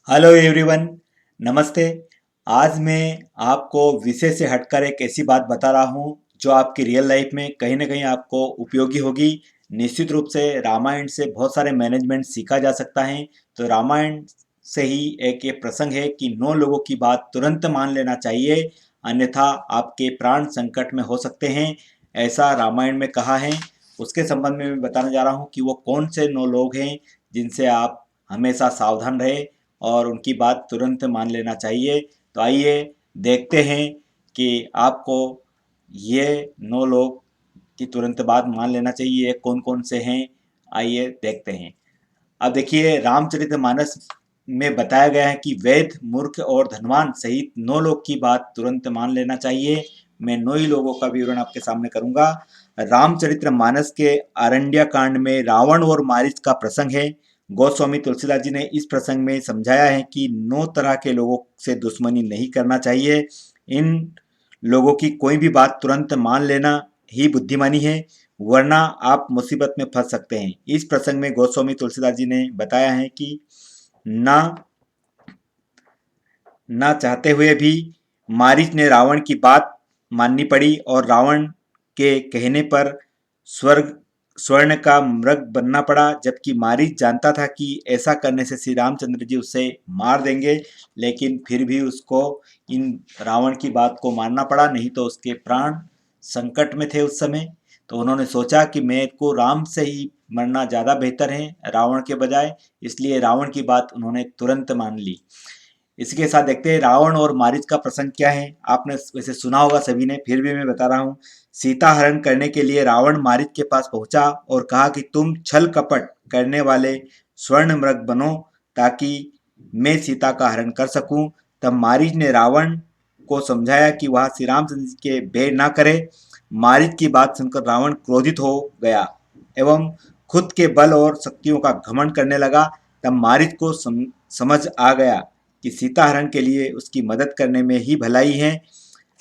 Hello everyone. नमस्ते। आज मैं आपको विषय से हटकर एक ऐसी बात बता रहा हूँ जो आपकी रियल लाइफ में कहीं ना कहीं आपको उपयोगी होगी। निश्चित रूप से रामायण से बहुत सारे मैनेजमेंट सीखा जा सकता है। तो रामायण से ही एक ये प्रसंग है कि 9 लोगों की बात तुरंत मान लेना चाहिए, अन्यथा आपके प्राण संकट में हो सकते हैं। ऐसा रामायण में कहा है। उसके संबंध में मैं बताने जा रहा हूँ कि वो कौन से 9 लोग हैं जिनसे आप हमेशा सावधान रहे और उनकी बात तुरंत मान लेना चाहिए। तो आइए देखते हैं कि आपको ये 9 लोग की तुरंत बात मान लेना चाहिए कौन कौन से हैं। आइए देखते हैं। अब देखिए, रामचरितमानस में बताया गया है कि वैध, मूर्ख और धनवान सहित 9 लोग की बात तुरंत मान लेना चाहिए। मैं 9 ही लोगों का विवरण आपके सामने करूंगा। रामचरितमानस के अरण्य कांड में रावण और मारीच का प्रसंग है। गोस्वामी तुलसीदास जी ने इस प्रसंग में समझाया है कि 9 तरह के लोगों से दुश्मनी नहीं करना चाहिए। इन लोगों की कोई भी बात तुरंत मान लेना ही बुद्धिमानी है, वरना आप मुसीबत में फंस सकते हैं। इस प्रसंग में गोस्वामी तुलसीदास जी ने बताया है कि ना ना चाहते हुए भी मारीच ने रावण की बात माननी पड़ी और रावण के कहने पर स्वर्ग स्वर्ण का मृग बनना पड़ा, जबकि मारीच जानता था कि ऐसा करने से श्री रामचंद्र जी उसे मार देंगे, लेकिन फिर भी उसको इन रावण की बात को मानना पड़ा, नहीं तो उसके प्राण संकट में थे उस समय। तो उन्होंने सोचा कि मेरे को राम से ही मरना ज़्यादा बेहतर है रावण के बजाय, इसलिए रावण की बात उन्होंने तुरंत मान ली। इसके साथ देखते हैं रावण और मारीच का प्रसंग क्या है। आपने वैसे सुना होगा सभी ने, फिर भी मैं बता रहा हूँ। सीता हरण करने के लिए रावण मारीच के पास पहुंचा और कहा कि तुम छल कपट करने वाले स्वर्ण मृग बनो ताकि मैं सीता का हरण कर सकूं। तब मारीच ने रावण को समझाया कि वह श्री रामचंद्र जी के भेड़ ना करे। मारीच की बात सुनकर रावण क्रोधित हो गया एवं खुद के बल और शक्तियों का घमंड करने लगा। तब मारीच को समझ आ गया कि सीता हरण के लिए उसकी मदद करने में ही भलाई है।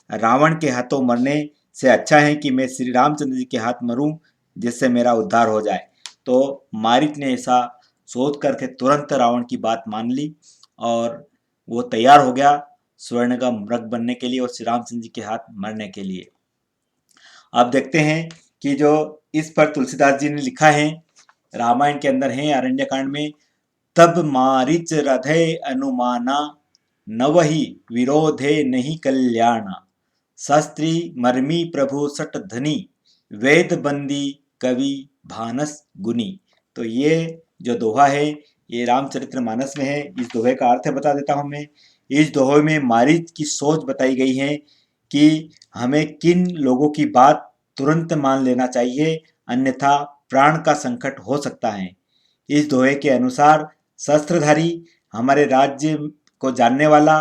रावण के हाथों मरने से अच्छा है कि मैं श्री रामचंद्र जी के हाथ मरूं, जिससे मेरा उद्धार हो जाए। तो मारीच ने ऐसा सोच करके तुरंत रावण की बात मान ली और वो तैयार हो गया स्वर्ण का मृग बनने के लिए और श्री रामचंद्र जी के हाथ मरने के लिए। अब देखते हैं कि जो इस पर तुलसीदास जी ने लिखा है, रामायण के अंदर है अरण्य कांड में। तब मारिच रधे अनुमाना, नवहि विरोधे नहीं कल्याणा। शास्त्री मर्मी प्रभु सट धनी, वेद बंदी कवि भानस गुनी। तो ये जो दोहा है ये रामचरितमानस में है। इस दोहे का अर्थ बता देता हूँ मैं। इस दोहे में मारीच की सोच बताई गई है कि हमें किन लोगों की बात तुरंत मान लेना चाहिए, अन्यथा प्राण का संकट हो सकता है। इस दोहे के अनुसार शस्त्रधारी, हमारे राज्य को जानने वाला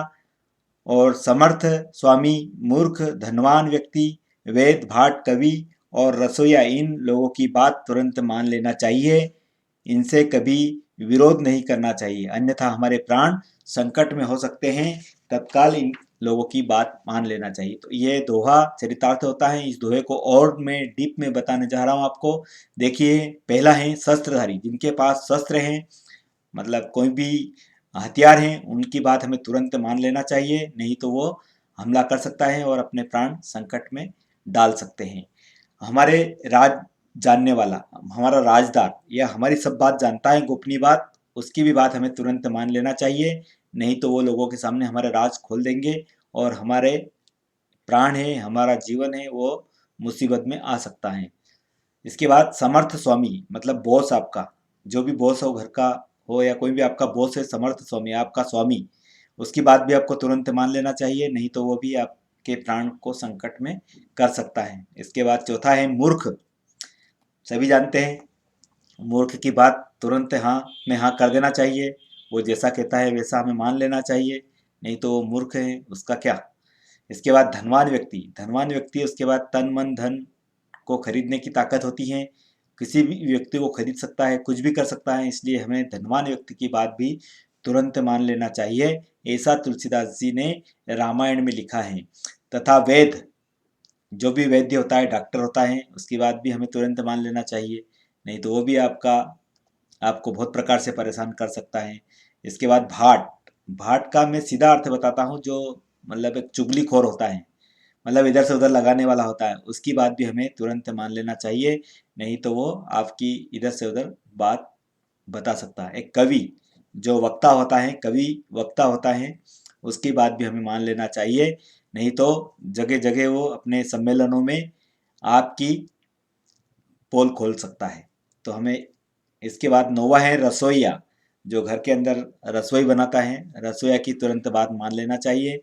और समर्थ स्वामी, मूर्ख धनवान व्यक्ति, वेद भाट कवि और रसोईया, इन लोगों की बात तुरंत मान लेना चाहिए। इनसे कभी विरोध नहीं करना चाहिए, अन्यथा हमारे प्राण संकट में हो सकते हैं। तत्काल इन लोगों की बात मान लेना चाहिए। तो ये दोहा चरितार्थ होता है। इस दोहे को और मैं डीप में बताने जा रहा हूँ आपको। देखिए, पहला है शस्त्रधारी, जिनके पास शस्त्र हैं, मतलब कोई भी हथियार हैं, उनकी बात हमें तुरंत मान लेना चाहिए, नहीं तो वो हमला कर सकता है और अपने प्राण संकट में डाल सकते हैं। हमारे राज जानने वाला, हमारा राजदार, या हमारी सब बात जानता है, गोपनीय बात, उसकी भी बात हमें तुरंत मान लेना चाहिए, नहीं तो वो लोगों के सामने हमारा राज खोल देंगे और हमारे प्राण है, हमारा जीवन है, वो मुसीबत में आ सकता है। इसके बाद समर्थ स्वामी, मतलब बॉस, आपका जो भी बॉस हो, घर का हो या कोई भी आपका बॉस है, समर्थ स्वामी आपका स्वामी, उसकी बात भी आपको तुरंत मान लेना चाहिए, नहीं तो वो भी आपके प्राण को संकट में कर सकता है। इसके बाद चौथा है मूर्ख। सभी जानते हैं मूर्ख की बात तुरंत हाँ में हाँ कर देना चाहिए। वो जैसा कहता है वैसा हमें मान लेना चाहिए, नहीं तो वो मूर्ख है, उसका क्या। इसके बाद धनवान व्यक्ति। धनवान व्यक्ति उसके बाद तन मन धन को खरीदने की ताकत होती है, किसी भी व्यक्ति को खरीद सकता है, कुछ भी कर सकता है, इसलिए हमें धनवान व्यक्ति की बात भी तुरंत मान लेना चाहिए। ऐसा तुलसीदास जी ने रामायण में लिखा है। तथा वेद, जो भी वैद्य होता है, डॉक्टर होता है, उसकी बात भी हमें तुरंत मान लेना चाहिए, नहीं तो वो भी आपको बहुत प्रकार से परेशान कर सकता है। इसके बाद भाट, भाट का मैं सीधा अर्थ बताता हूँ, जो मतलब एक चुगलीखोर होता है, मतलब इधर से उधर लगाने वाला होता है, उसकी बात भी हमें तुरंत मान लेना चाहिए, नहीं तो वो आपकी इधर से उधर बात बता सकता है। एक कवि जो वक्ता होता है, कवि वक्ता होता है, उसकी बात भी हमें मान लेना चाहिए, नहीं तो जगह जगह वो अपने सम्मेलनों में आपकी पोल खोल सकता है। तो हमें इसके बाद नौवा है रसोइया, जो घर के अंदर रसोई बनाता है, रसोइया की तुरंत बात मान लेना चाहिए,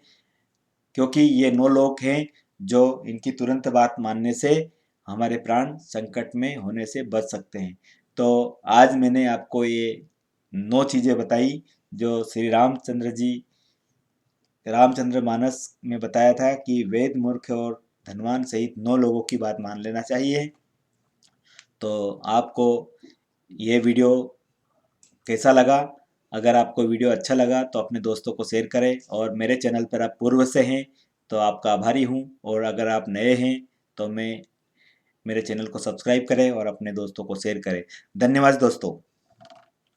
क्योंकि ये 9 लोग हैं जो इनकी तुरंत बात मानने से हमारे प्राण संकट में होने से बच सकते हैं। तो आज मैंने आपको ये 9 चीज़ें बताई जो श्री रामचंद्र जी रामचंद्र मानस में बताया था कि वेद, मूर्ख और धनवान सहित 9 लोगों की बात मान लेना चाहिए। तो आपको ये वीडियो कैसा लगा? अगर आपको वीडियो अच्छा लगा तो अपने दोस्तों को शेयर करें, और मेरे चैनल पर आप पूर्व से हैं तो आपका आभारी हूँ, और अगर आप नए हैं तो मेरे चैनल को सब्सक्राइब करें और अपने दोस्तों को शेयर करें। धन्यवाद दोस्तों।